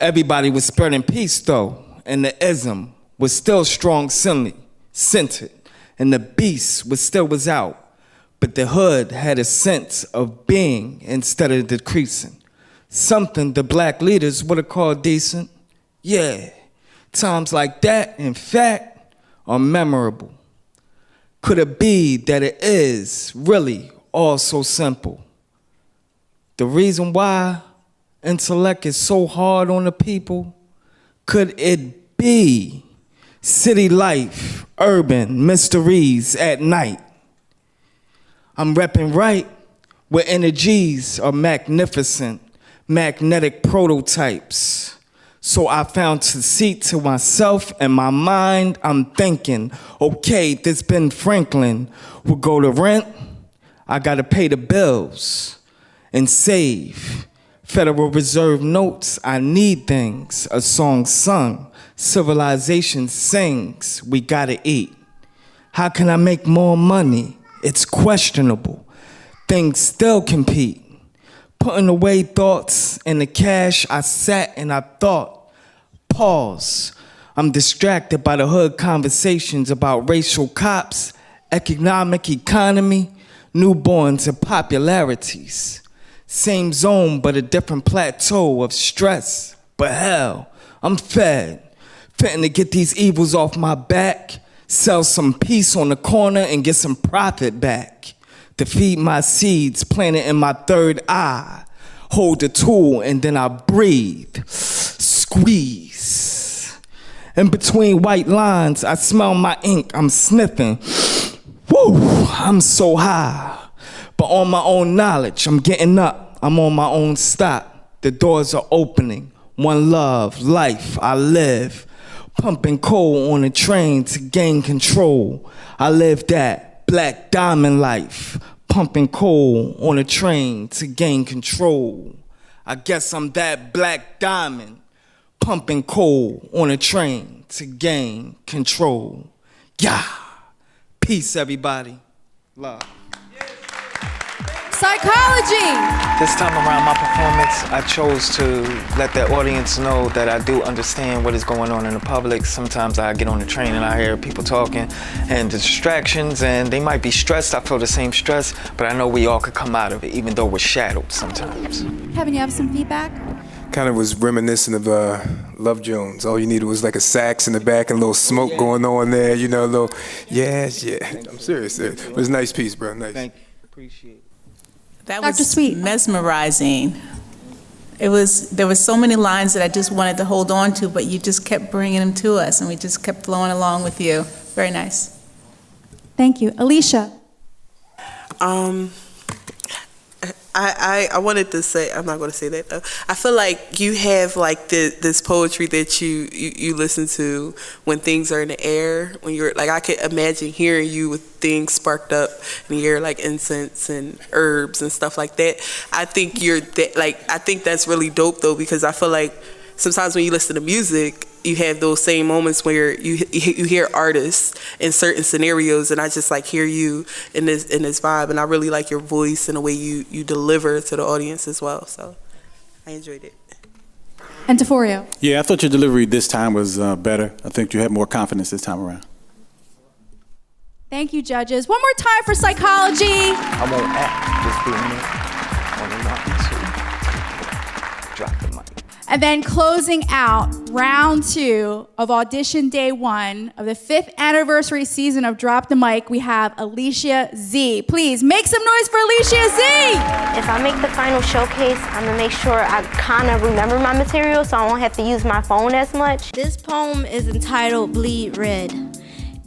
Everybody was spreading peace though, and the ism was still strong scented, and the beast was out, but the hood had a sense of being instead of decreasing. Something the black leaders would have called decent. Yeah, times like that, in fact, are memorable. Could it be that it is really all so simple? The reason why intellect is so hard on the people, could it be city life, urban mysteries at night? I'm repping right where energies are magnificent, magnetic prototypes. So I found a seat to myself, and my mind, I'm thinking, okay, this Ben Franklin will go to rent. I gotta pay the bills and save. Federal Reserve notes, I need things. A song sung, civilization sings, we gotta eat. How can I make more money? It's questionable. Things still compete. Putting away thoughts in the cash, I sat and I thought, pause. I'm distracted by the hood conversations about racial cops, economic economy, newborns and popularities. Same zone, but a different plateau of stress. But hell, I'm fed. Fitting to get these evils off my back, sell some peace on the corner and get some profit back. To feed my seeds planted in my third eye. Hold the tool and then I breathe. Squeeze. In between white lines, I smell my ink, I'm sniffing. Woo, I'm so high. But on my own knowledge, I'm getting up. I'm on my own stop. The doors are opening. One love, life, I live. Pumping coal on a train to gain control. I live that black diamond life. pumping coal on a train to gain control. I guess I'm that black diamond, pumping coal on a train to gain control. Yeah. Peace, everybody. Love. Psychology. This time around my performance, I chose to let the audience know that I do understand what is going on in the public. Sometimes I get on the train and I hear people talking and the distractions, and they might be stressed. I feel the same stress, but I know we all could come out of it, even though we're shadowed sometimes. Kevin, you have some feedback? Kind of was reminiscent of Love Jones. All you needed was like a sax in the back and a little smoke going on there, you know, a little, yeah. I'm serious. It was a nice piece, bro, nice. Thank you, appreciate it. That was mesmerizing. There was so many lines that I just wanted to hold on to, but you just kept bringing them to us, and we just kept flowing along with you. Very nice. Thank you. Alicia. I wanted to say, I'm not going to say that though. I feel like you have like this poetry that you listen to when things are in the air, when you're like, I could imagine hearing you with things sparked up in the air, like incense and herbs and stuff like that. I think I think that's really dope though, because I feel like sometimes when you listen to music, you have those same moments where you hear artists in certain scenarios, and I just like hear you in this vibe, and I really like your voice and the way you deliver to the audience as well. So I enjoyed it. And DeForio. Yeah, I thought your delivery this time was better. I think you had more confidence this time around. Thank you, judges. One more time for psychology. I won't act, just do it on the line to drop the mic. And then closing out round 2 of audition day 1 of the 5th anniversary season of Drop the Mic, we have Alicia Z. Please make some noise for Alicia Z. If I make the final showcase, I'm gonna make sure I kind of remember my material so I won't have to use my phone as much. This poem is entitled Bleed Red.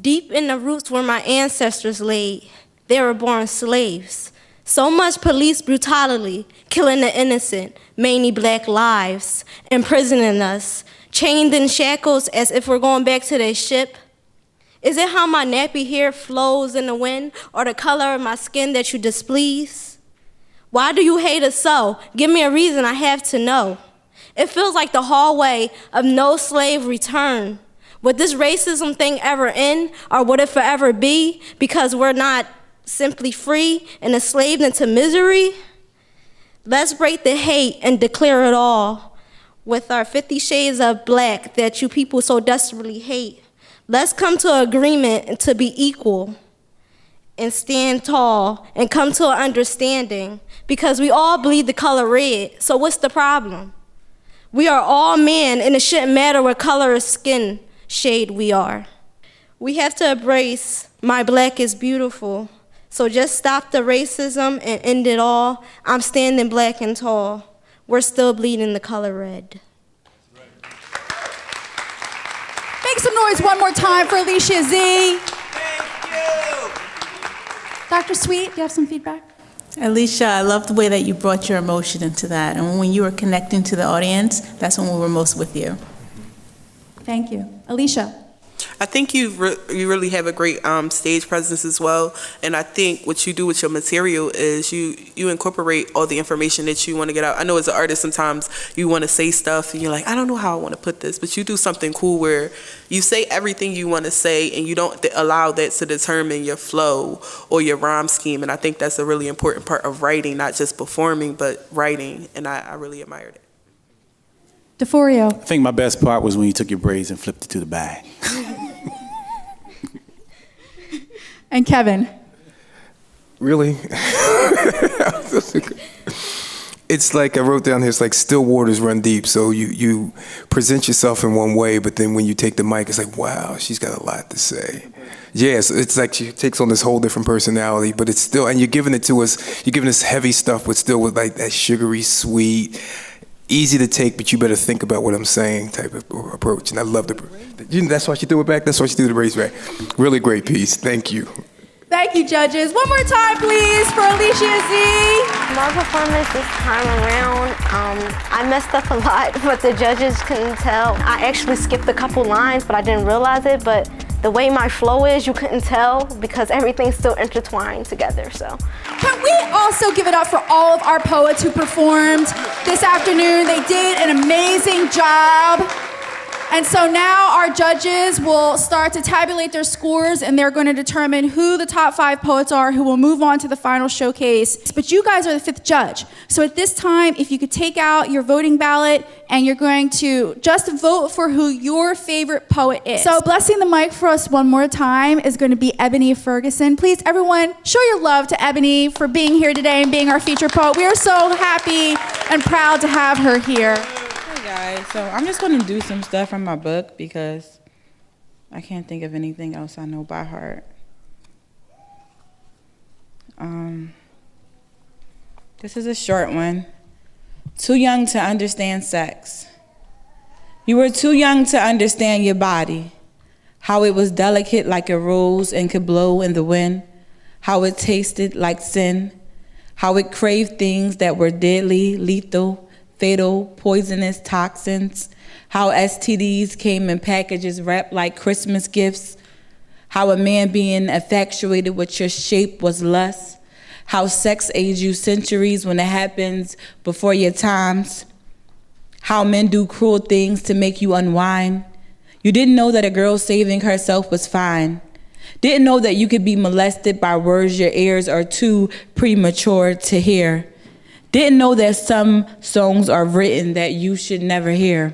Deep in the roots where my ancestors laid, they were born slaves. So much police brutality, killing the innocent, mainly black lives, imprisoning us, chained in shackles as if we're going back to their ship. Is it how my nappy hair flows in the wind, or the color of my skin that you displease? Why do you hate us so? Give me a reason, I have to know. It feels like the hallway of no slave return. Would this racism thing ever end, or would it forever be, because we're not simply free and enslaved into misery? Let's break the hate and declare it all with our 50 shades of black that you people so desperately hate. Let's come to an agreement to be equal and stand tall and come to an understanding, because we all bleed the color red, so what's the problem? We are all men, and it shouldn't matter what color of skin shade we are. We have to embrace my black is beautiful. So just stop the racism and end it all. I'm standing black and tall. We're still bleeding the color red. Make some noise one more time for Alicia Z. Thank you. Dr. Sweet, do you have some feedback? Alicia, I love the way that you brought your emotion into that. And when you were connecting to the audience, that's when we were most with you. Thank you. Alicia. I think you really have a great stage presence as well, and I think what you do with your material is you incorporate all the information that you want to get out. I know as an artist sometimes you want to say stuff and you're like, I don't know how I want to put this, but you do something cool where you say everything you want to say and you don't allow that to determine your flow or your rhyme scheme, and I think that's a really important part of writing, not just performing, but writing, and I really admired it. DeForio. I think my best part was when you took your braids and flipped it to the back. And Kevin. Really? It's like I wrote down here, it's like still waters run deep. So you present yourself in one way, but then when you take the mic, it's like, wow, she's got a lot to say. Yes, it's like she takes on this whole different personality, but it's still, and you're giving it to us, you're giving us heavy stuff, but still with like that sugary, sweet, easy to take, but you better think about what I'm saying type of approach. And I love that's why she threw it back. That's why she threw the braids back. Really great piece. Thank you. Thank you, judges. One more time, please, for Alicia Z. My performance this time around, I messed up a lot, but the judges couldn't tell. I actually skipped a couple lines, but I didn't realize it, but The way my flow is, you couldn't tell because everything's still intertwined together, so. Can we also give it up for all of our poets who performed this afternoon? They did an amazing job. And so now our judges will start to tabulate their scores, and they're going to determine who the top 5 poets are who will move on to the final showcase. But you guys are the 5th judge. So at this time, if you could take out your voting ballot and you're going to just vote for who your favorite poet is. So blessing the mic for us one more time is going to be Evany Ferguson. Please, everyone, show your love to Evany for being here today and being our featured poet. We are so happy and proud to have her here. Guys, so I'm just going to do some stuff from my book because I can't think of anything else I know by heart. This is a short one. Too young to understand sex. You were too young to understand your body, how it was delicate like a rose and could blow in the wind, how it tasted like sin, how it craved things that were deadly, lethal, fatal, poisonous toxins, how STDs came in packages wrapped like Christmas gifts, how a man being infatuated with your shape was lust, how sex aged you centuries when it happens before your times, how men do cruel things to make you unwind. You didn't know that a girl saving herself was fine. Didn't know that you could be molested by words your ears are too premature to hear. Didn't know that some songs are written that you should never hear.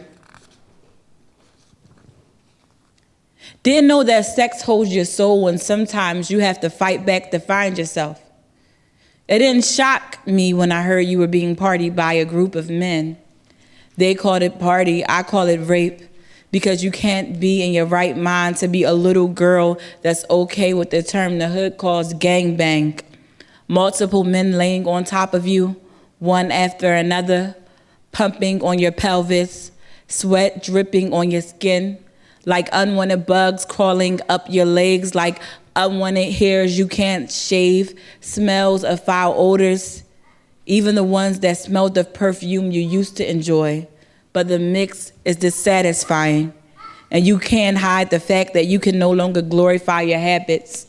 Didn't know that sex holds your soul and sometimes you have to fight back to find yourself. It didn't shock me when I heard you were being partied by a group of men. They called it party, I call it rape, because you can't be in your right mind to be a little girl that's okay with the term the hood calls gangbang. Multiple men laying on top of you, one after another, pumping on your pelvis, sweat dripping on your skin, like unwanted bugs crawling up your legs, like unwanted hairs you can't shave, smells of foul odors, even the ones that smelled of perfume you used to enjoy. But the mix is dissatisfying, and you can't hide the fact that you can no longer glorify your habits.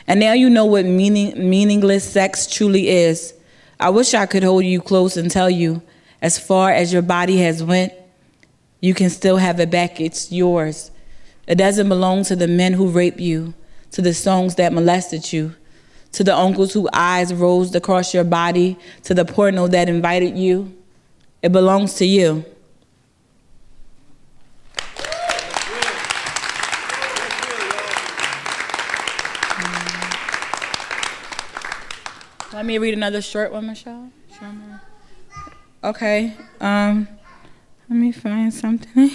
And now you know what meaningless sex truly is. I wish I could hold you close and tell you, as far as your body has went, you can still have it back, it's yours. It doesn't belong to the men who raped you, to the songs that molested you, to the uncles whose eyes rose across your body, to the porno that invited you. It belongs to you. Let me read another short one, Michelle. Okay. Let me find something.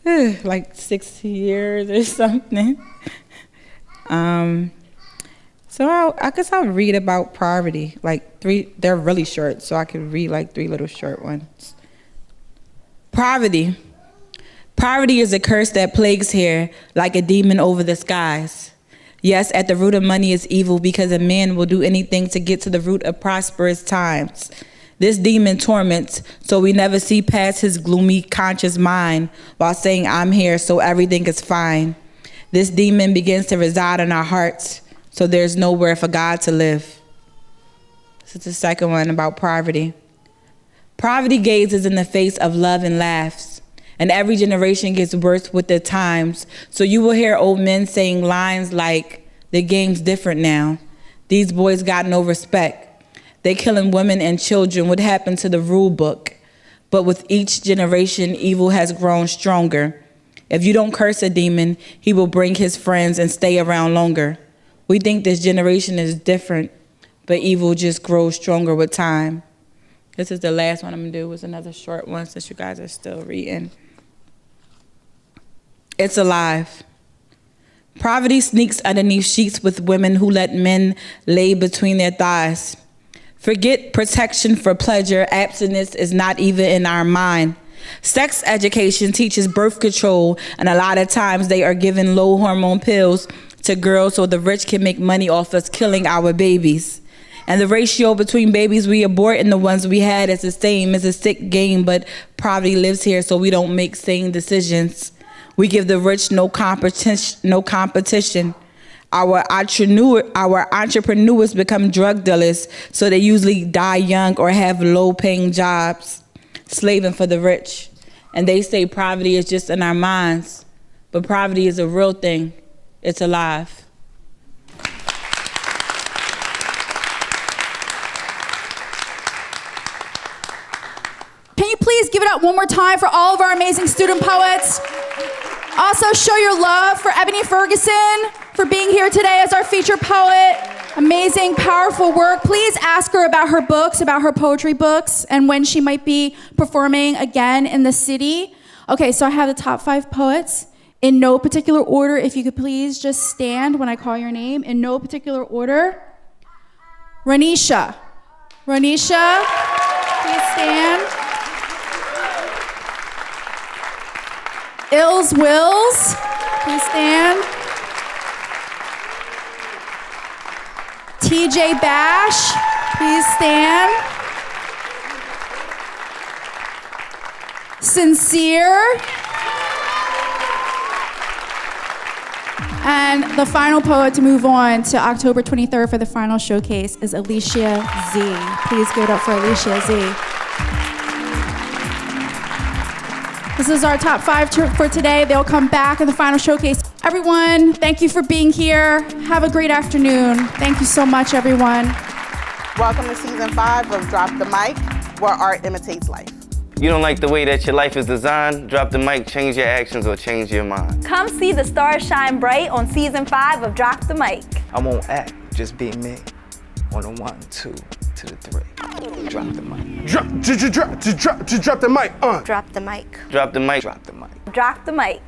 Like 60 years or something. So I guess I'll read about poverty. Like 3, they're really short, so I could read like 3 little short ones. Poverty. Poverty is a curse that plagues here like a demon over the skies. Yes, at the root of money is evil because a man will do anything to get to the root of prosperous times. This demon torments, so we never see past his gloomy conscious mind while saying, I'm here, so everything is fine. This demon begins to reside in our hearts, so there's nowhere for God to live. This is the second one about poverty. Poverty gazes in the face of love and laughs. And every generation gets worse with the times. So you will hear old men saying lines like, the game's different now. These boys got no respect. They killing women and children. What happened to the rule book? But with each generation, evil has grown stronger. If you don't curse a demon, he will bring his friends and stay around longer. We think this generation is different, but evil just grows stronger with time. This is the last one I'm gonna do. It's another short one since you guys are still reading. It's alive. Poverty sneaks underneath sheets with women who let men lay between their thighs. Forget protection for pleasure. Abstinence is not even in our mind. Sex education teaches birth control, and a lot of times they are given low hormone pills to girls so the rich can make money off us killing our babies. And the ratio between babies we abort and the ones we had is the same. It's a sick game, but poverty lives here, so we don't make sane decisions. We give the rich no competition. Our entrepreneurs become drug dealers, so they usually die young or have low-paying jobs, slaving for the rich. And they say poverty is just in our minds, but poverty is a real thing. It's alive. Can you please give it up one more time for all of our amazing student poets? Also, show your love for Evany Ferguson for being here today as our featured poet. Amazing, powerful work. Please ask her about her books, about her poetry books, and when she might be performing again in the city. Okay, so I have the top 5 poets. In no particular order, if you could please just stand when I call your name. In no particular order. Renisha. Renisha, please stand. Ills Wills, please stand. TJ Bash, please stand. Sincere. And the final poet to move on to October 23rd for the final showcase is Alicia Z. Please give it up for Alicia Z. This is our top 5 for today. They'll come back in the final showcase. Everyone, thank you for being here. Have a great afternoon. Thank you so much, everyone. Welcome to season 5 of Drop the Mic, where art imitates life. You don't like the way that your life is designed? Drop the mic, change your actions, or change your mind. Come see the stars shine bright on season 5 of Drop the Mic. I won't act, just be me. On the 1, 2 to the 3. Drop the mic. Drop the mic. Drop the mic. Drop the mic. Drop the mic. Drop the mic.